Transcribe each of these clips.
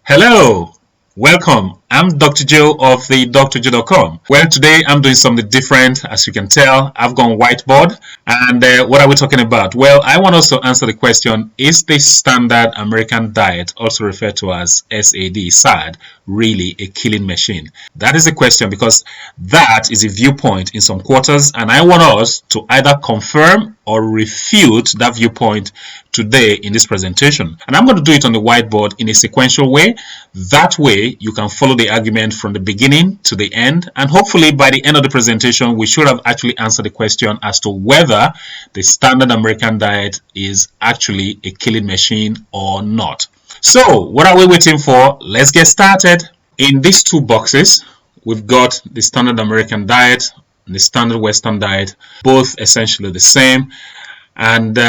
Hello, welcome. I'm Dr. Joe of the drjoe.com. Well, today I'm doing something different. As you can tell, I've gone whiteboard. And what are we talking about? Well, I want us to answer the question, is the standard American diet, also referred to as SAD, really a killing machine? That is the question because that is a viewpoint in some quarters, and I want us to either confirm or refute that viewpoint today in this presentation. And I'm going to do it on the whiteboard in a sequential way. That way you can follow the argument from the beginning to the end, and hopefully by the end of the presentation we should have actually answered the question as to whether the standard American diet is actually a killing machine or not. So what are we waiting for? Let's get started. In these two boxes we've got the standard American diet and the standard Western diet, both essentially the same, and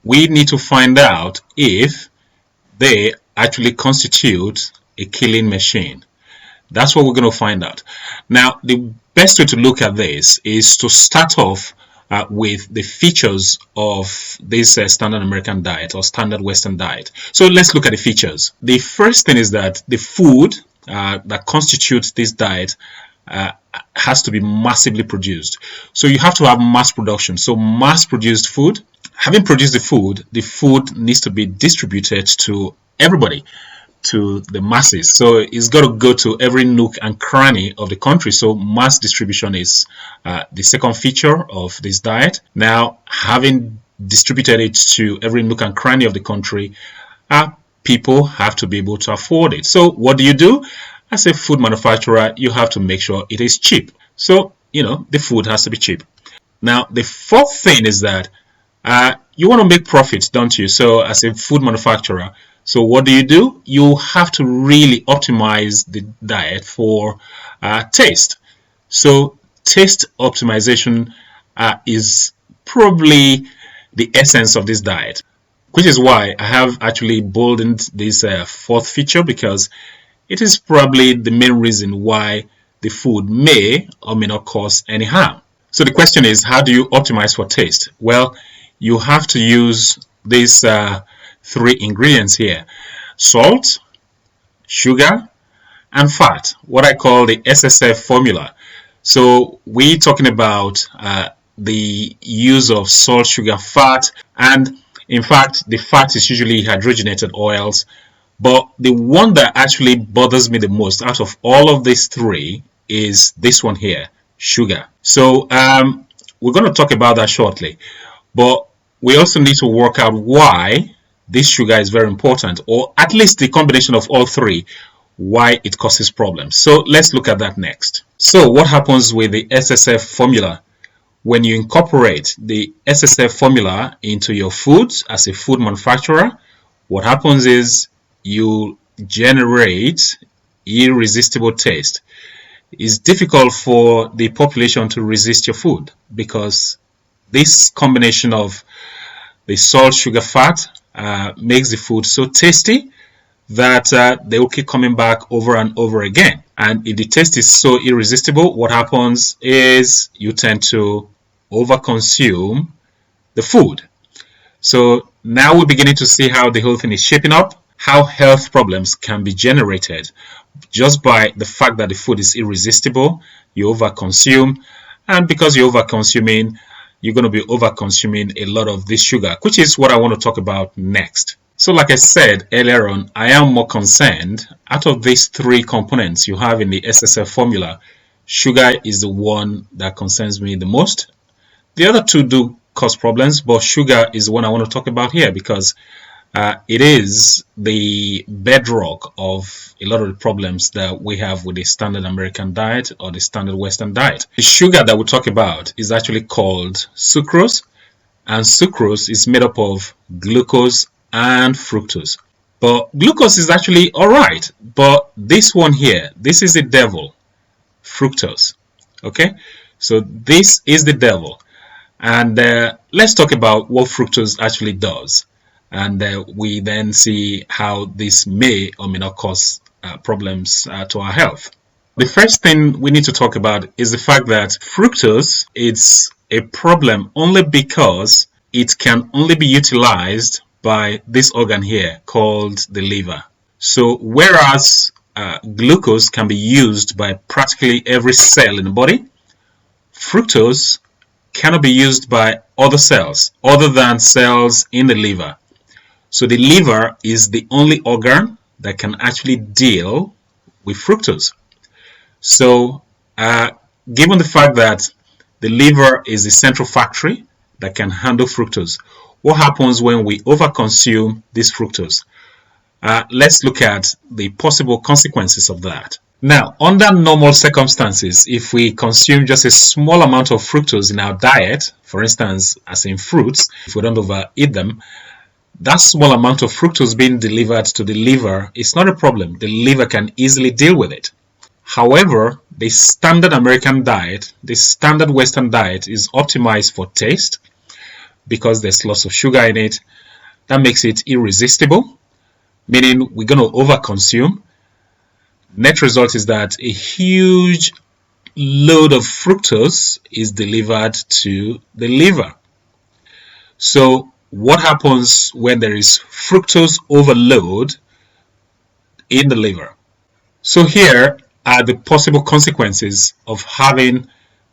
we need to find out if they actually constitute a killing machine. That's what we're going to find out. Now, the best way to look at this is to start off with the features of this standard American diet or standard Western diet. So let's look at the features. The first thing is that the food that constitutes this diet has to be massively produced. So you have to have mass production. So mass produced food. Having produced the food needs to be distributed to everybody, to the masses. So it's got to go to every nook and cranny of the country. So mass distribution is the second feature of this diet. Now, having distributed it to every nook and cranny of the country, people have to be able to afford it. So what do? As a food manufacturer, you have to make sure it is cheap. So, the food has to be cheap. Now, the fourth thing is that you want to make profits, don't you? So as a food manufacturer, so what do? You have to really optimize the diet for taste. So taste optimization is probably the essence of this diet, which is why I have actually boldened this fourth feature, because it is probably the main reason why the food may or may not cause any harm. So the question is, how do you optimize for taste? Well, you have to use these three ingredients here: salt, sugar, and fat, what I call the SSF formula. So we're talking about the use of salt, sugar, fat, and in fact the fat is usually hydrogenated oils, but the one that actually bothers me the most out of all of these three is this one here, sugar. So we're going to talk about that shortly, but we also need to work out why this sugar is very important, or at least the combination of all three, why it causes problems. So let's look at that next. So what happens with the SSF formula? When you incorporate the SSF formula into your foods as a food manufacturer, what happens is you generate irresistible taste. It's difficult for the population to resist your food because this combination of the salt, sugar, fat makes the food so tasty that they will keep coming back over and over again. And if the taste is so irresistible, what happens is you tend to overconsume the food. So now we're beginning to see how the whole thing is shaping up, how health problems can be generated just by the fact that the food is irresistible. You overconsume, and because you're overconsuming, you're going to be overconsuming a lot of this sugar, which is what I want to talk about next. So like I said earlier on, I am more concerned out of these three components you have in the SSF formula. Sugar is the one that concerns me the most. The other two do cause problems, but sugar is the one I want to talk about here because it is the bedrock of a lot of the problems that we have with the standard American diet or the standard Western diet. The sugar that we talk about is actually called sucrose, and sucrose is made up of glucose and fructose. But glucose is actually alright, but this one here, this is the devil, fructose. Okay, so this is the devil, and let's talk about what fructose actually does. And we then see how this may or may not cause problems to our health. The first thing we need to talk about is the fact that fructose is a problem only because it can only be utilized by this organ here called the liver. So whereas glucose can be used by practically every cell in the body, fructose cannot be used by other cells other than cells in the liver. So the liver is the only organ that can actually deal with fructose. So given the fact that the liver is the central factory that can handle fructose, what happens when we overconsume this fructose? Let's look at the possible consequences of that. Now, under normal circumstances, if we consume just a small amount of fructose in our diet, for instance, as in fruits, if we don't overeat them, that small amount of fructose being delivered to the liver is not a problem. The liver can easily deal with it. However, the standard American diet, the standard Western diet, is optimized for taste because there's lots of sugar in it. That makes it irresistible, meaning we're going to overconsume. Net result is that a huge load of fructose is delivered to the liver. So what happens when there is fructose overload in the liver? So here are the possible consequences of having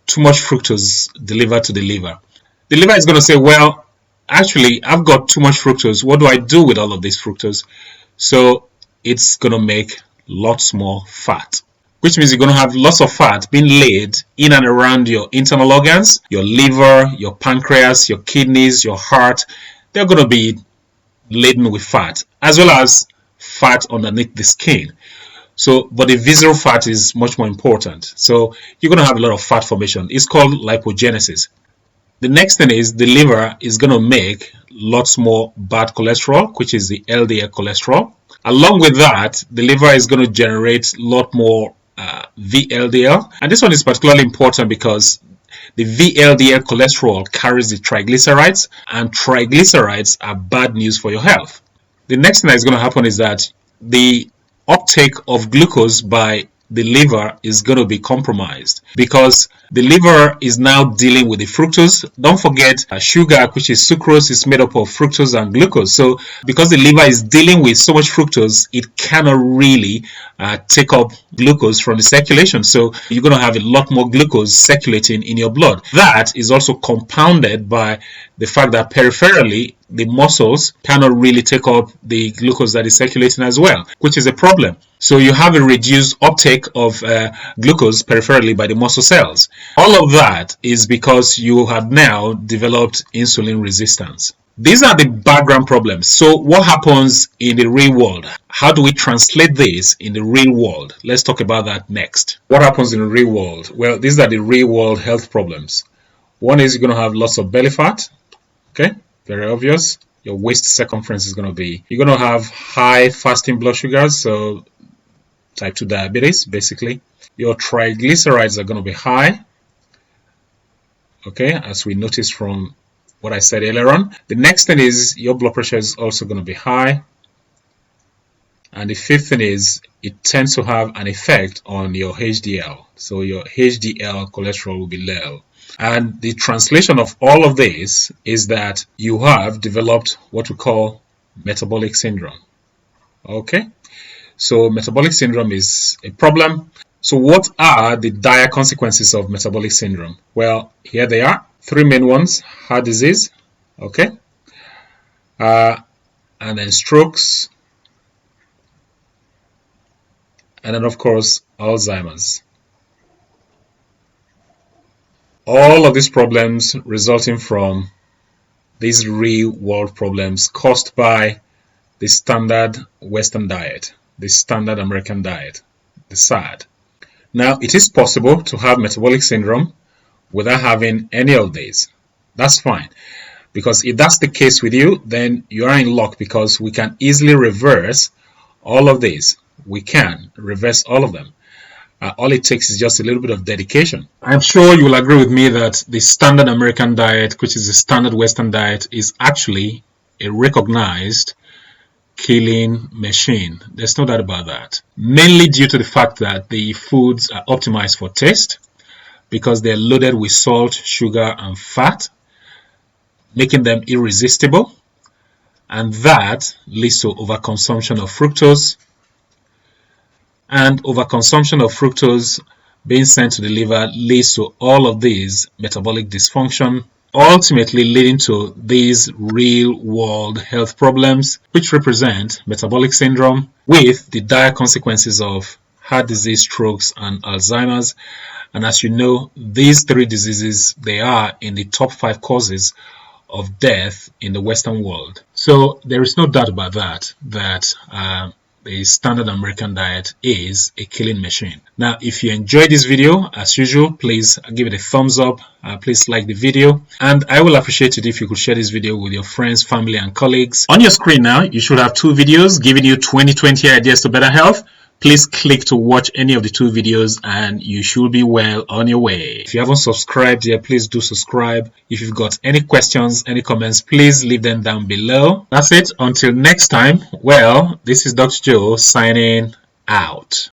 too much fructose delivered to the liver. The liver is going to say, well, actually, I've got too much fructose. What do I do with all of this fructose? So it's going to make lots more fat, which means you're going to have lots of fat being laid in and around your internal organs, your liver, your pancreas, your kidneys, your heart. They're going to be laden with fat, as well as fat underneath the skin. So, but the visceral fat is much more important. So you're going to have a lot of fat formation. It's called lipogenesis. The next thing is the liver is going to make lots more bad cholesterol, which is the LDL cholesterol. Along with that, the liver is going to generate a lot more VLDL. And this one is particularly important because the VLDL cholesterol carries the triglycerides, and triglycerides are bad news for your health. The next thing that is going to happen is that the uptake of glucose by the liver is going to be compromised because the liver is now dealing with the fructose. Don't forget sugar, which is sucrose, is made up of fructose and glucose. So because the liver is dealing with so much fructose, it cannot really take up glucose from the circulation. So you're going to have a lot more glucose circulating in your blood. That is also compounded by the fact that peripherally the muscles cannot really take up the glucose that is circulating as well, which is a problem. So you have a reduced uptake of glucose peripherally by the muscle cells. All of that is because you have now developed insulin resistance. These are the background problems. So what happens in the real world? How do we translate this in the real world? Let's talk about that next. What happens in the real world? Well, these are the real world health problems. One is you're going to have lots of belly fat. Okay, very obvious. Your waist circumference is going to be, you're going to have high fasting blood sugars, so type 2 diabetes basically. Your triglycerides are going to be high, okay, as we noticed from what I said earlier on. The next thing is your blood pressure is also going to be high. And the fifth thing is it tends to have an effect on your HDL. So your HDL cholesterol will be low. And the translation of all of this is that you have developed what we call metabolic syndrome. Okay, so metabolic syndrome is a problem. So what are the dire consequences of metabolic syndrome? Well, here they are. Three main ones: heart disease, okay, and then strokes, and then of course Alzheimer's. All of these problems resulting from these real world problems caused by the standard Western diet, the standard American diet, the SAD. Now, it is possible to have metabolic syndrome without having any of these. That's fine, because if that's the case with you, then you are in luck, because we can easily reverse all of these. We can reverse all of them. All it takes is just a little bit of dedication. I'm sure you will agree with me that the standard American diet, which is the standard Western diet, is actually a recognized killing machine. There's no doubt about that. Mainly due to the fact that the foods are optimized for taste, because they're loaded with salt, sugar, and fat, making them irresistible. And that leads to overconsumption of fructose, And overconsumption of fructose being sent to the liver leads to all of these metabolic dysfunction, ultimately leading to these real-world health problems, which represent metabolic syndrome with the dire consequences of heart disease, strokes, and Alzheimer's. And as you know, these three diseases, they are in the top 5 causes of death in the Western world. So there is no doubt about that, the standard American diet is a killing machine. Now, if you enjoyed this video, as usual, please give it a thumbs up. Please like the video. And I will appreciate it if you could share this video with your friends, family, and colleagues. On your screen now, you should have 2 videos giving you 2020 ideas to better health. Please click to watch any of the 2 videos and you should be well on your way. If you haven't subscribed yet, please do subscribe. If you've got any questions, any comments, please leave them down below. That's it. Until next time, well, this is Dr. Joe signing out.